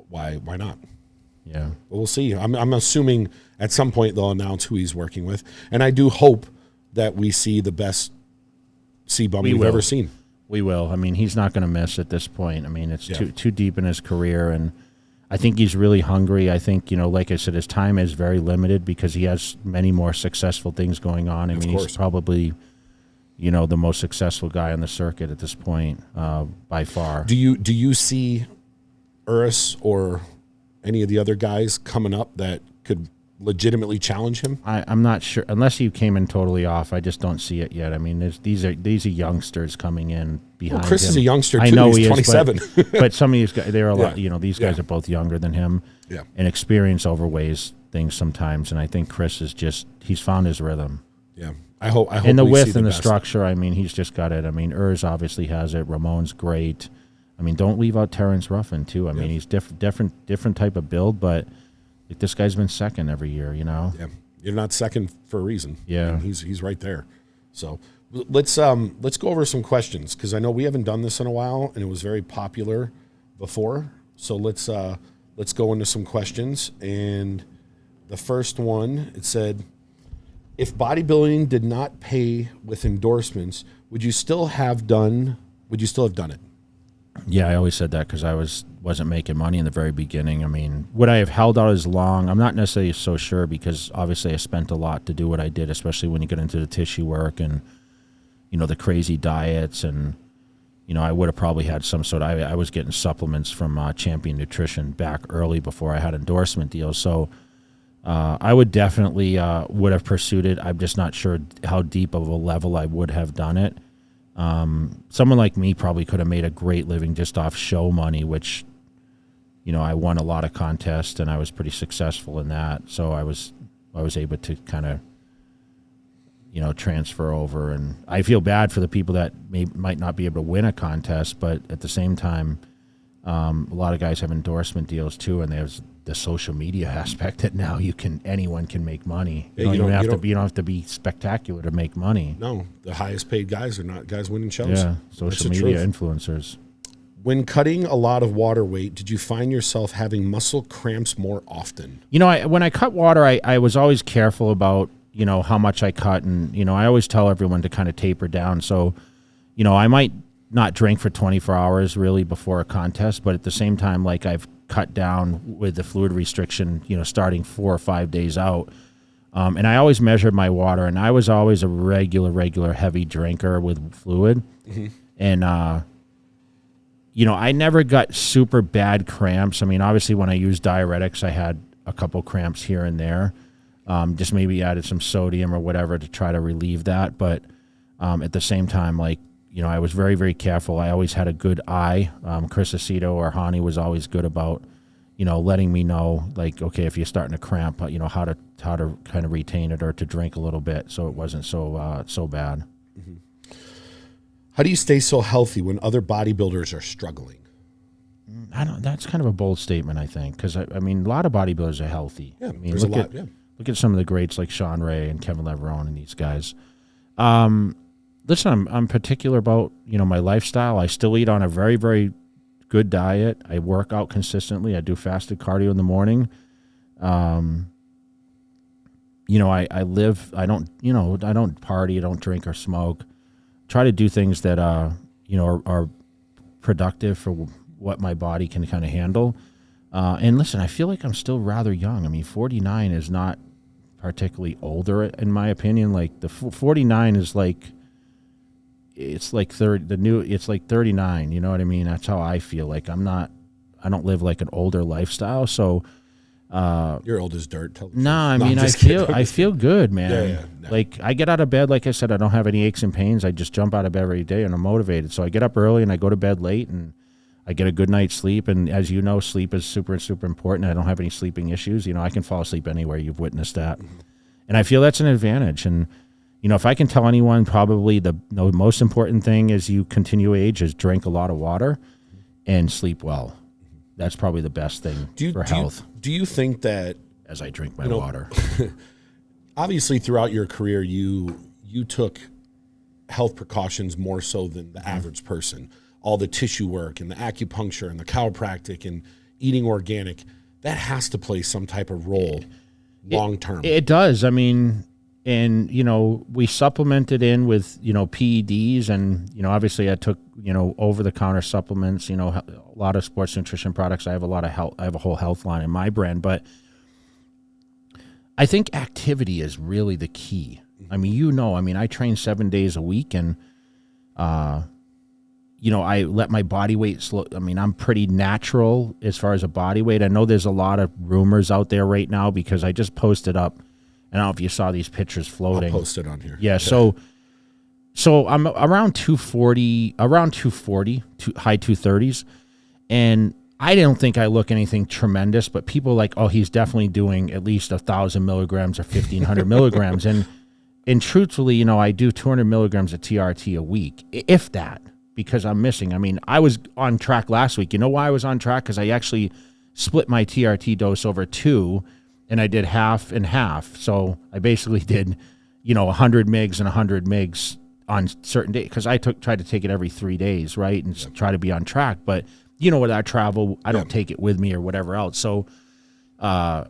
Why not? Yeah. But we'll see. I'm assuming at some point they'll announce who he's working with, and I do hope that we see the best Cbum we've ever seen. We will. He's not going to miss at this point. It's too deep in his career, and I think he's really hungry. I think, like I said, his time is very limited because he has many more successful things going on. He's probably the most successful guy on the circuit at this point, by far. Do you see Uris or any of the other guys coming up that could legitimately challenge him? I'm not sure, unless he came in totally off. I just don't see it yet. I mean, these are youngsters coming in behind Chris him. is a youngster too. I know he's he is, 27. but some of these guys, they're a lot. These guys are both younger than him. Yeah. And experience overweighs things sometimes. And I think Chris is he's found his rhythm. Yeah. I hope. And the we width see and the best. structure. I mean, he's just got it. I mean, Urs obviously has it. Ramon's great. I mean, don't leave out Terrence Ruffin too. I mean, he's different type of build, but like this guy's been second every year. Yeah, you're not second for a reason. Yeah, I mean, he's right there. So let's go over some questions because I know we haven't done this in a while and it was very popular before. So let's go into some questions. And the first one, it said, if bodybuilding did not pay with endorsements, would you still have done it? Yeah, I always said that because I wasn't making money in the very beginning. I mean, would I have held out as long? I'm not necessarily so sure because obviously I spent a lot to do what I did, especially when you get into the tissue work and, the crazy diets. And, I would have probably had some sort of, I was getting supplements from Champion Nutrition back early before I had endorsement deals. So I would definitely would have pursued it. I'm just not sure how deep of a level I would have done it. Someone like me probably could have made a great living just off show money, which, I won a lot of contests and I was pretty successful in that. So I was able to kind of, transfer over. And I feel bad for the people that might not be able to win a contest, but at the same time, a lot of guys have endorsement deals too, and there's the social media aspect that now anyone can make money. You don't have to be spectacular to make money. No, the highest paid guys are not guys winning shows. Yeah, social media influencers. When cutting a lot of water weight, did you find yourself having muscle cramps more often? When I cut water, I was always careful about, how much I cut. And, I always tell everyone to kind of taper down. So, I might not drink for 24 hours really before a contest, but at the same time, like I've cut down with the fluid restriction, starting 4 or 5 days out. And I always measured my water, and I was always a regular heavy drinker with fluid. Mm-hmm. And, I never got super bad cramps. I mean, obviously when I used diuretics, I had a couple cramps here and there. Just maybe added some sodium or whatever to try to relieve that. But at the same time, like, I was very, very careful. I always had a good eye. Chris Aceto or Hani was always good about, letting me know, like, okay, if you're starting to cramp, how to kind of retain it or to drink a little bit so it wasn't so bad. Mm-hmm. How do you stay so healthy when other bodybuilders are struggling? That's kind of a bold statement, I think, because I mean, a lot of bodybuilders are healthy. Yeah, I mean, there's a lot. Look at some of the greats like Sean Ray and Kevin Leverone and these guys. Listen, I'm particular about, my lifestyle. I still eat on a very, very good diet. I work out consistently. I do fasted cardio in the morning. I live, I don't party, I don't drink or smoke. Try to do things that, are productive for what my body can kind of handle. And listen, I feel like I'm still rather young. I mean, 49 is not particularly older in my opinion. Like the 49 is like, it's like it's like 39. You know what I mean? That's how I feel. Like I don't live like an older lifestyle. So, you're old as dirt. I mean, I feel good, man. Yeah, no. Like I get out of bed. Like I said, I don't have any aches and pains. I just jump out of bed every day and I'm motivated. So I get up early and I go to bed late and I get a good night's sleep. And as you know, sleep is super, super important. I don't have any sleeping issues. I can fall asleep anywhere. You've witnessed that. Mm-hmm. And I feel that's an advantage. And, if I can tell anyone, probably the most important thing as you continue age is drink a lot of water and sleep well. That's probably the best thing for health. Do you think that as I drink my water, obviously throughout your career, you took health precautions more so than the average person, all the tissue work and the acupuncture and the chiropractic and eating organic, that has to play some type of role long term. It does. I mean, and, we supplemented in with, PEDs and, obviously I took, over-the-counter supplements, a lot of sports nutrition products. I have a lot of health. I have a whole health line in my brand, but I think activity is really the key. I mean, I train 7 days a week and, I let my body weight slow. I mean, I'm pretty natural as far as a body weight. I know there's a lot of rumors out there right now because I just posted up. I don't know if you saw these pictures floating. I'll post it on here. Yeah. Okay. So I'm around 240, high 230s. And I don't think I look anything tremendous, but people are like, oh, he's definitely doing at least 1,000 milligrams or 1,500 milligrams. And truthfully, I do 200 milligrams of TRT a week, if that, because I'm missing. I mean, I was on track last week. You know why I was on track? Because I actually split my TRT dose over 2, and I did half and half. So I basically did, 100 mgs and 100 mgs on certain days, because I tried to take it every 3 days, right, and try to be on track. But with our travel, I don't take it with me or whatever else. So, I'm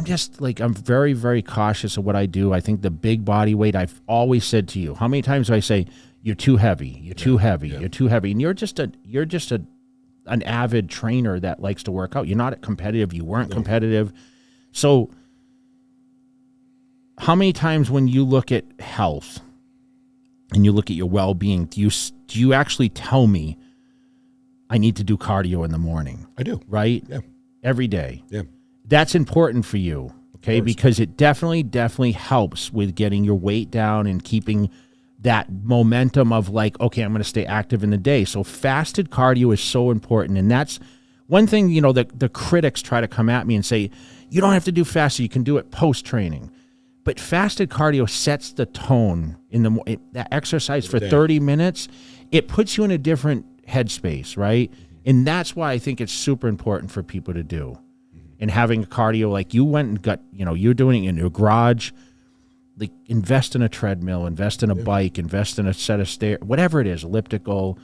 just I'm very, very cautious of what I do. I think the big body weight, I've always said to you, how many times do I say, you're too heavy, you're too heavy, you're too heavy. And you're just an avid trainer that likes to work out. You're not competitive. You weren't competitive. So how many times when you look at health and you look at your well-being, do you actually tell me I need to do cardio in the morning? I do. Right? Yeah. Every day. Yeah. That's important for you, okay? Because it definitely helps with getting your weight down and keeping that momentum of okay, I'm going to stay active in the day. So fasted cardio is so important. And that's one thing, the critics try to come at me and say, you don't have to do fasted. You can do it post-training. But fasted cardio sets the tone in that exercise for 30 minutes. It puts you in a different headspace, right? And that's why I think it's super important for people to do. And having a cardio, like you went and got, you're doing it in your garage, invest in a treadmill, invest in a bike, invest in a set of stairs, whatever it is, elliptical,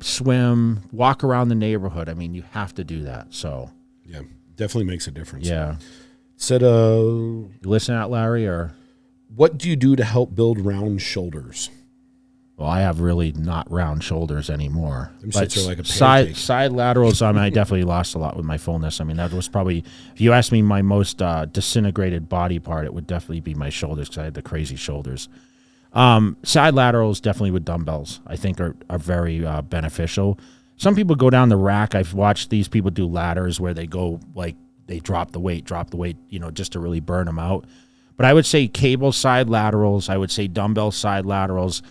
swim, walk around the neighborhood. I mean, you have to do that. So yeah, definitely makes a difference. Yeah. Said, you listen out, Larry, or what do you do to help build round shoulders? Well, I have really not round shoulders anymore. Them shits are like a pancake. Side laterals, I definitely lost a lot with my fullness. I mean, that was probably, if you ask me my most disintegrated body part, it would definitely be my shoulders because I had the crazy shoulders. Side laterals definitely with dumbbells, I think are very beneficial. Some people go down the rack. I've watched these people do ladders where they go they drop the weight, just to really burn them out. But I would say cable side laterals. I would say dumbbell side laterals.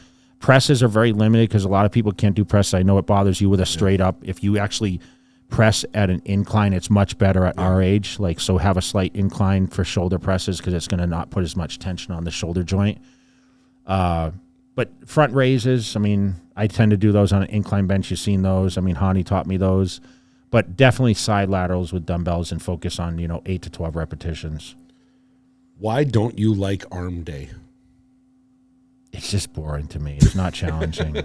Presses are very limited because a lot of people can't do presses. I know it bothers you with a straight up. If you actually press at an incline, it's much better at our age. So have a slight incline for shoulder presses because it's going to not put as much tension on the shoulder joint. But front raises, I tend to do those on an incline bench. You've seen those. Hani taught me those. But definitely side laterals with dumbbells and focus on, 8 to 12 repetitions. Why don't you like arm day? It's just boring to me. It's not challenging.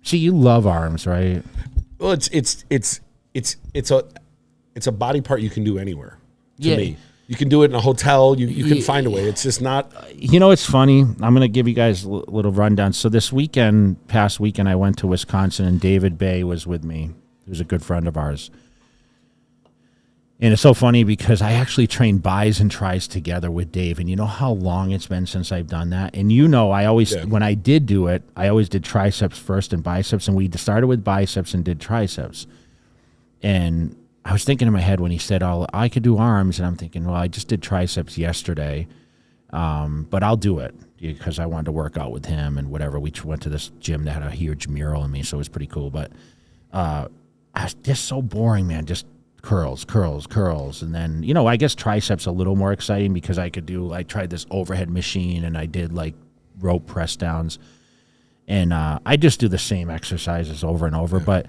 See, you love arms, right? Well, it's a body part you can do anywhere. To me, you can do it in a hotel. You can find a way. It's just not. It's funny. I'm going to give you guys a little rundown. So this past weekend, I went to Wisconsin, and David Bay was with me. He was a good friend of ours. And it's so funny because I actually trained bis and tris together with Dave. And you know how long it's been since I've done that? And I always, when I did do it, I always did triceps first and biceps. And we started with biceps and did triceps. And I was thinking in my head when he said, oh, I could do arms. And I'm thinking, well, I just did triceps yesterday. But I'll do it because I wanted to work out with him and whatever. We went to this gym that had a huge mural in me, so it was pretty cool. But I was just so boring, man. Just curls. And then, I guess triceps a little more exciting because I tried this overhead machine and I did rope press downs. And I just do the same exercises over and over. Yeah. But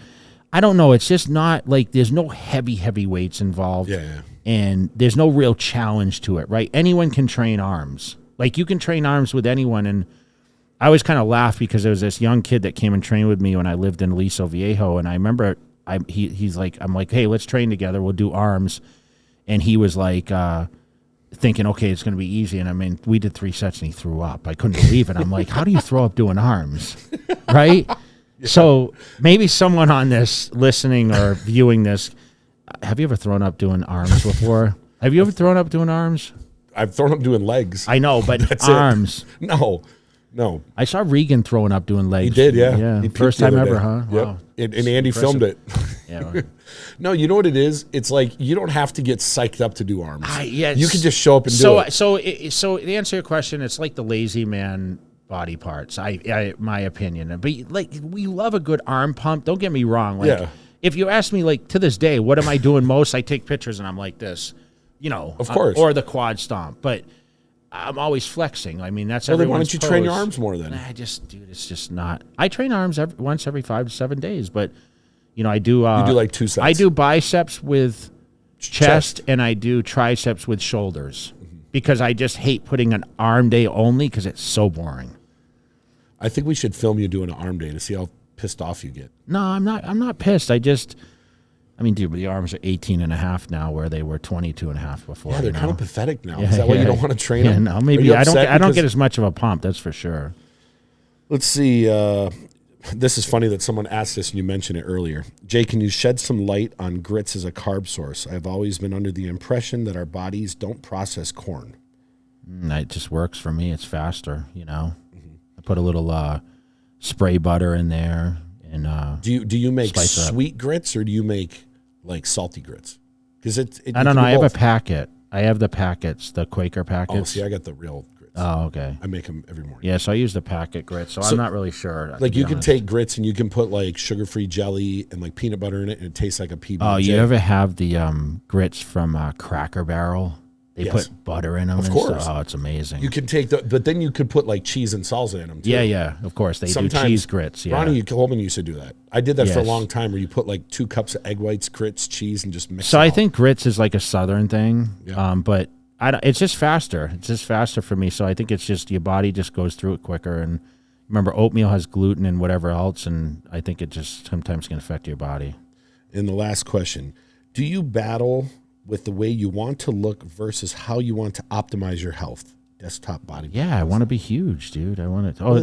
I don't know. It's just not there's no heavy weights involved. Yeah. And there's no real challenge to it, right? Anyone can train arms. You can train arms with anyone. And I always kind of laugh because there was this young kid that came and trained with me when I lived in Aliso Viejo. And I remember he's like, I'm like, hey, let's train together. We'll do arms. And he was thinking, okay, it's going to be easy. And we did 3 sets and he threw up. I couldn't believe it. I'm like, how do you throw up doing arms? Right? Yeah. So maybe someone on this listening or viewing this, have you ever thrown up doing arms before? Have you ever thrown up doing arms? I've thrown up doing legs. I know, but arms. No. No. I saw Regan throwing up doing legs. He did, yeah. Yeah. He puked First the time other ever, day. huh? Yep. Wow. And Andy filmed it. Yeah. No, you know what it is? It's like you don't have to get psyched up to do arms. Yes. You can just show up and do it. So to answer your question, it's like the lazy man body parts. My opinion. But like, we love a good arm pump. Don't get me wrong. Like, Yeah. if you ask me, like, to this day, what am I doing most? I take pictures and I'm like this, Of course. or the quad stomp. But I'm always flexing. I mean, that's Well, then why everyone's don't you train your pose. arms more then? Dude, it's just not. I train arms once every 5 to 7 days, but I do. You do like 2 sets. I do biceps with chest, and I do triceps with shoulders because I just hate putting an arm day only because it's so boring. I think we should film you doing an arm day to see how pissed off you get. No, I'm not pissed. I mean, dude, but the arms are 18 and a half now where they were 22 and a half before. Yeah, they're kind of pathetic now. Is that why you don't want to train them? No, maybe I don't get as much of a pump, that's for sure. Let's see. This is funny that someone asked this and you mentioned it earlier. Jay, can you shed some light on grits as a carb source? I've always been under the impression that our bodies don't process corn. It just works for me. It's faster, I put a little spray butter in there. And do you make sweet grits or do you make like salty grits? Because I don't know. I have a packet. I have the packets, the Quaker packets. Oh, see, I got the real grits. Oh, okay. I make them every morning. Yeah, so I use the packet grits. So I'm not really sure. Like you can take grits and you can put like sugar-free jelly and like peanut butter in it, and it tastes like a PB&J. Oh, you ever have the grits from Cracker Barrel? They put butter in them. Of course. Oh, it's amazing. You can take but then you could put like cheese and salsa in them too. Yeah, of course. They do cheese grits. Yeah. Ronnie Coleman used to do that. I did that for a long time where you put like 2 cups of egg whites, grits, cheese, and just mix it. So I think grits is like a Southern thing, but it's just faster. It's just faster for me. So I think it's just your body just goes through it quicker. And remember, oatmeal has gluten and whatever else, and I think it just sometimes can affect your body. And the last question, do you battle with the way you want to look versus how you want to optimize your health? Desktop Bodybuilders. Yeah, I want to be huge, dude. I want to. Oh,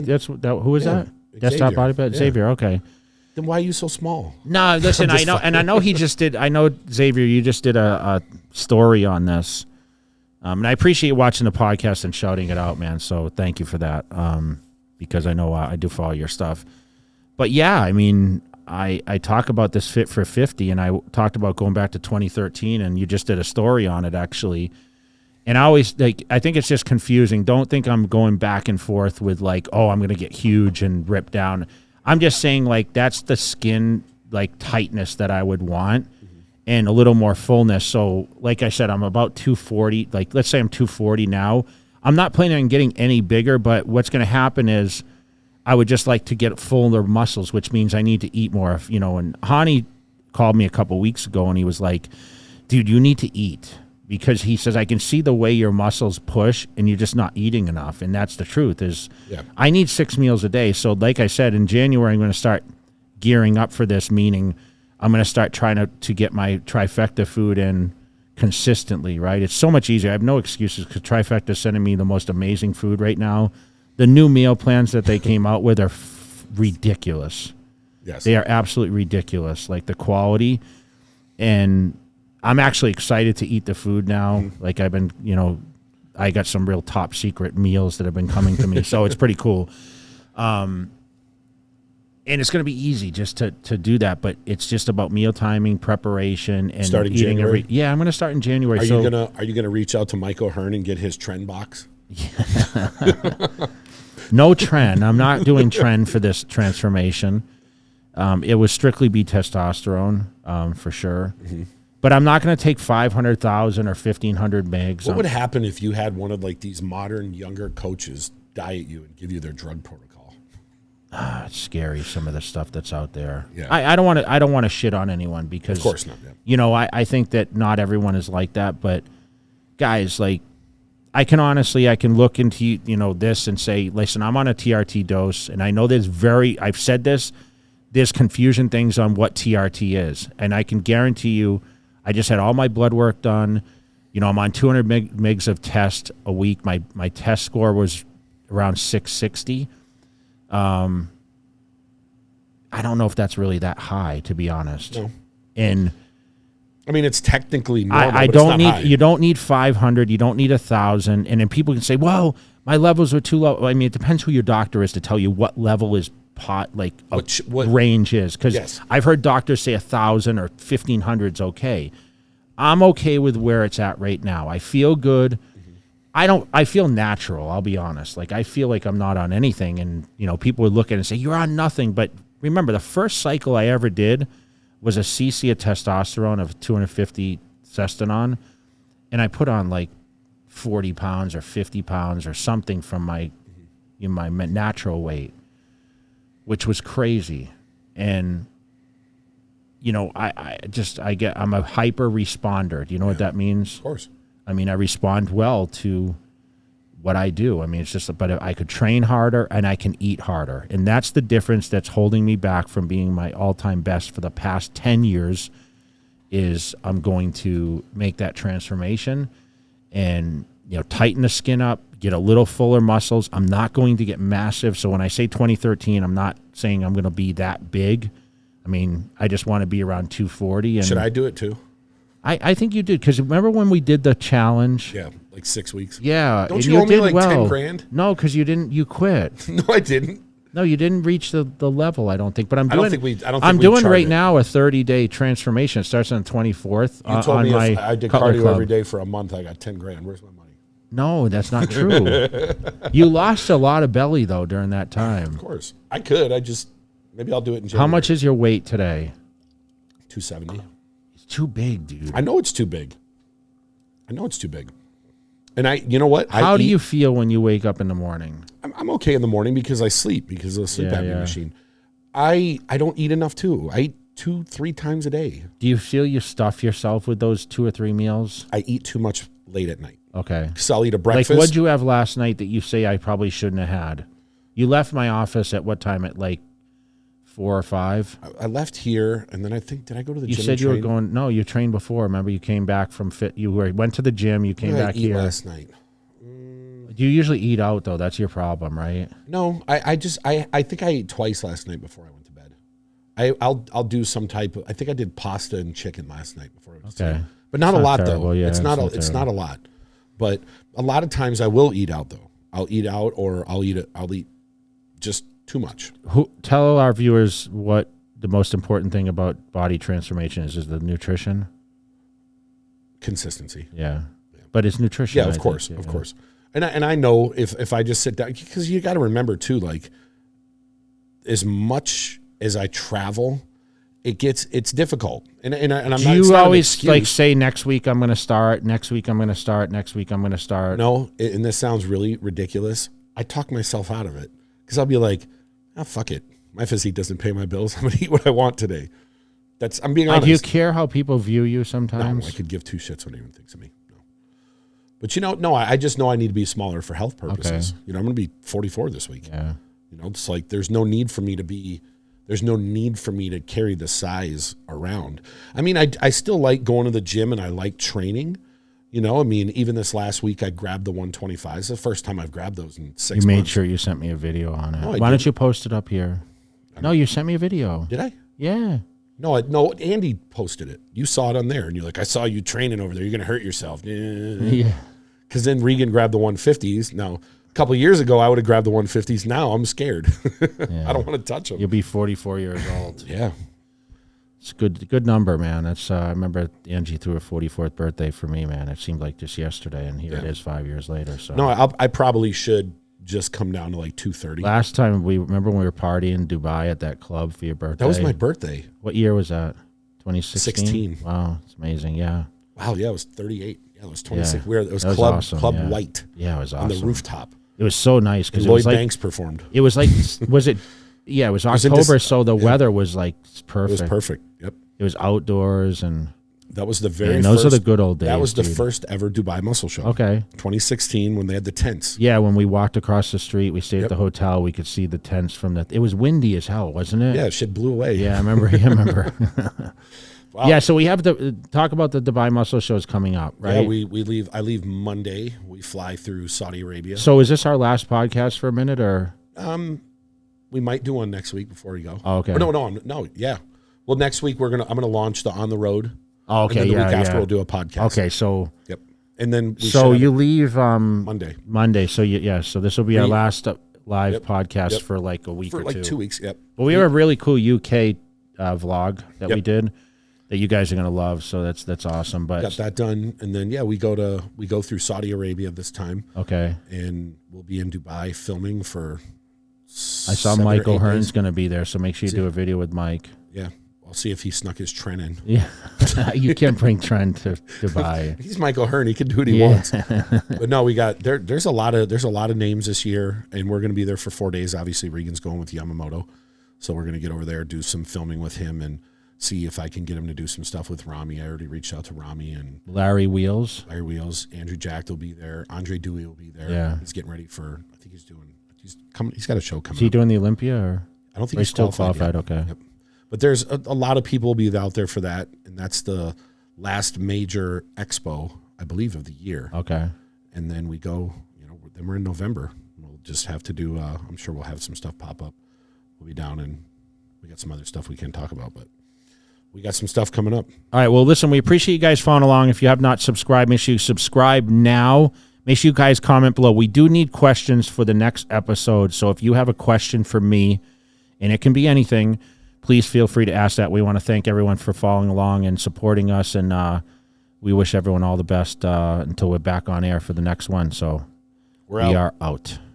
who is that? Desktop Bodybuilders. Yeah. Xavier. Okay. Then why are you so small? No, listen. I know, and I know he just did. I know Xavier. You just did a story on this, and I appreciate watching the podcast and shouting it out, man. So thank you for that, because I know I do follow your stuff. But yeah, I mean, I talk about this Fit for 50, and I talked about going back to 2013, and you just did a story on it, actually. And I think it's just confusing. Don't think I'm going back and forth with like, oh, I'm going to get huge and rip down. I'm just saying like that's the skin like tightness that I would want and a little more fullness. So like I said, I'm about 240. Like let's say I'm 240 now. I'm not planning on getting any bigger, but what's going to happen is I would just like to get fuller muscles, which means I need to eat more. And Hani called me a couple weeks ago and he was like, dude, you need to eat, because he says, I can see the way your muscles push and you're just not eating enough. And that's the truth is I need 6 meals a day. So like I said, in January, I'm going to start gearing up for this, meaning I'm going to start trying to get my trifecta food in consistently, right? It's so much easier. I have no excuses because Trifecta is sending me the most amazing food right now. The new meal plans that they came out with are ridiculous. Yes. They are absolutely ridiculous, like the quality. And I'm actually excited to eat the food now. Like I've been, I got some real top secret meals that have been coming to me. So it's pretty cool. And it's going to be easy just to do that. But it's just about meal timing, preparation, and starting eating January? I'm going to start in January. Are you gonna reach out to Mike O'Hearn and get his trend box? No trend. I'm not doing trend for this transformation. It would strictly be testosterone, for sure. Mm-hmm. But I'm not going to take 500,000 or 1,500 megs. What would happen if you had one of like these modern younger coaches diet you and give you their drug protocol? It's scary, some of the stuff that's out there. Yeah. I don't want to shit on anyone because, of course not. Yeah. I think that not everyone is like that. But guys, like, I can look into, this and say, listen, I'm on a TRT dose, and I know I've said this, there's confusion things on what TRT is. And I can guarantee you, I just had all my blood work done. I'm on 200 mgs of test a week. My test score was around 660. I don't know if that's really that high, to be honest. No. And I mean, it's technically normal. I but don't it's not need. high. You don't need 500. You don't need 1,000. And then people can say, "Well, my levels are too low." I mean, it depends who your doctor is to tell you what level is what range is. Because Yes. I've heard doctors say 1,000 or 1,500 is okay. I'm okay with where it's at right now. I feel good. I feel natural. I'll be honest. Like, I feel like I'm not on anything. And people would look at it and say, "You're on nothing." But remember, the first cycle I ever did was a cc of testosterone of 250 cestonon, and I put on like 40 pounds or 50 pounds or something from my my natural weight, which was crazy. And I'm a hyper responder. Do you know what that means? Of course. I mean, I respond well to what I do. I mean, it's just, but I could train harder and I can eat harder. And that's the difference that's holding me back from being my all-time best for the past 10 years is I'm going to make that transformation and, tighten the skin up, get a little fuller muscles. I'm not going to get massive. So when I say 2013, I'm not saying I'm going to be that big. I mean, I just want to be around 240. And should I do it too? I think you did, because remember when we did the challenge? Yeah, like 6 weeks. Yeah. Don't you owe me like 10 grand? No, because you quit. No, I didn't. No, you didn't reach the level, I don't think. But I'm doing I'm doing right now a 30-day transformation. It starts on the 24th. You told me if I did Cutler cardio Club. every day for a month, I got 10 grand. Where's my money? No, that's not true. You lost a lot of belly, though, during that time. Of course. I could. Maybe I'll do it in January. How much is your weight today? 270. It's too big, dude. I know it's too big. And you know what? How do you feel when you wake up in the morning? I'm okay in the morning because I sleep, because of the sleep apnea machine. I don't eat enough too. I eat 2-3 times a day. Do you feel you stuff yourself with those 2 or 3 meals? I eat too much late at night. Okay. So I'll eat a breakfast. Like, what'd you have last night that you say I probably shouldn't have had? You left my office at what time? At like 4 or 5? I left here, and then did I go to the gym? You said you were going. No, you trained before. Remember, you came back from fit. Went to the gym. You came back here last night. You usually eat out though. That's your problem, right? No, I think I ate twice last night before I went to bed. I'll do some type of. I think I did pasta and chicken last night before I went to bed. But not a lot though. Yeah, it's not a lot. But a lot of times I will eat out though. I'll eat out, or I'll eat just too much. Tell our viewers what the most important thing about body transformation is the nutrition? Consistency. Yeah. But it's nutrition. Yeah, of course. And I know if I just sit down, because you got to remember too, like, as much as I travel, it's difficult. And I'm not. Do you always like say next week I'm going to start, next week I'm going to start, next week I'm going to start? No, and this sounds really ridiculous. I talk myself out of it because I'll be like, fuck it. My physique doesn't pay my bills. I'm going to eat what I want today. I'm being honest. Do you care how people view you sometimes? No, I could give 2 shits what anyone thinks of me. No. But no, I just know I need to be smaller for health purposes. Okay. I'm going to be 44 this week. Yeah. It's like there's no need for me to carry the size around. I mean, I still like going to the gym and I like training. I mean, even this last week I grabbed the 125s. It's the first time I've grabbed those in 6 months. You made sure you sent me a video on it. Why don't you post it up here? No, you sent me a video. Did I? Yeah. No, Andy posted it. You saw it on there, and you're like, I saw you training over there. You're going to hurt yourself. Yeah. Because then Regan grabbed the 150s. Now, a couple of years ago, I would have grabbed the 150s. Now I'm scared. Yeah. I don't want to touch them. You'll be 44 years old. Yeah. It's a good number, man. That's I remember Angie threw her 44th birthday for me, man. It seemed like just yesterday, and here it is 5 years later. So no, I probably should just come down to like 230. Last time remember when we were partying in Dubai at that club for your birthday? That was my birthday. What year was that? 2016? 16. Wow, it's amazing. Yeah. Wow, yeah, it was 38. Yeah, it was 26. Yeah. It was club awesome, white. Yeah, it was awesome. On the rooftop. It was so nice because Lloyd Banks performed. It was like, was it? Yeah, it was October, so the weather was like perfect. It was perfect. Yep. It was outdoors, and that was the very. And those are the good old days. That was the first ever Dubai Muscle Show. Okay. 2016 when they had the tents. Yeah, when we walked across the street, we stayed at the hotel. We could see the tents from the. It was windy as hell, wasn't it? Yeah, shit blew away. Yeah, I remember. Wow. Yeah, so we have to talk about the Dubai Muscle Shows coming up, right? Yeah, we leave. I leave Monday. We fly through Saudi Arabia. So is this our last podcast for a minute, or? We might do one next week before we go. Oh, okay. Or no. Yeah. Well, next week I'm gonna launch the On the Road. Oh, okay, And then the yeah, week after yeah. we'll do a podcast. Okay, so Yep. And then we so should you have leave Monday Monday. So so this will be our last live Yep. podcast Yep. for like a week for or like 2. 2 weeks. Yep. But we have a really cool UK vlog that we Yep. did that you guys are gonna love. So that's awesome. But Got that done, and then we go through Saudi Arabia this time, okay, and we'll be in Dubai filming for. I saw Mike O'Hearn's gonna be there, so make sure you do a video with Mike. Yeah, I'll see if he snuck his Trent in. Yeah, you can't bring Trent to Dubai. He's Mike O'Hearn. He can do what he wants. But no, we got there's a lot of names this year, and we're going to be there for 4 days. Obviously, Regan's going with Yamamoto, so we're going to get over there, do some filming with him, and see if I can get him to do some stuff with Rami. I already reached out to Rami and Larry Wheels. Andrew Jack will be there. Andre Dewey will be there. Yeah. He's getting ready for. I think he's got a show coming. Is he up. doing the Olympia or? I don't think he's he's still qualified. qualified. Yet. Okay. Yep. But there's a lot of people will be out there for that, and that's the last major expo, I believe, of the year. Okay. And then we go, then we're in November. We'll just have to do, I'm sure we'll have some stuff pop up. We'll be down, and we got some other stuff we can't talk about, but we got some stuff coming up. All right. Well, listen, we appreciate you guys following along. If you have not subscribed, make sure you subscribe now. Make sure you guys comment below. We do need questions for the next episode. So if you have a question for me, and it can be anything, please feel free to ask that. We want to thank everyone for following along and supporting us. And we wish everyone all the best until we're back on air for the next one. So we are out.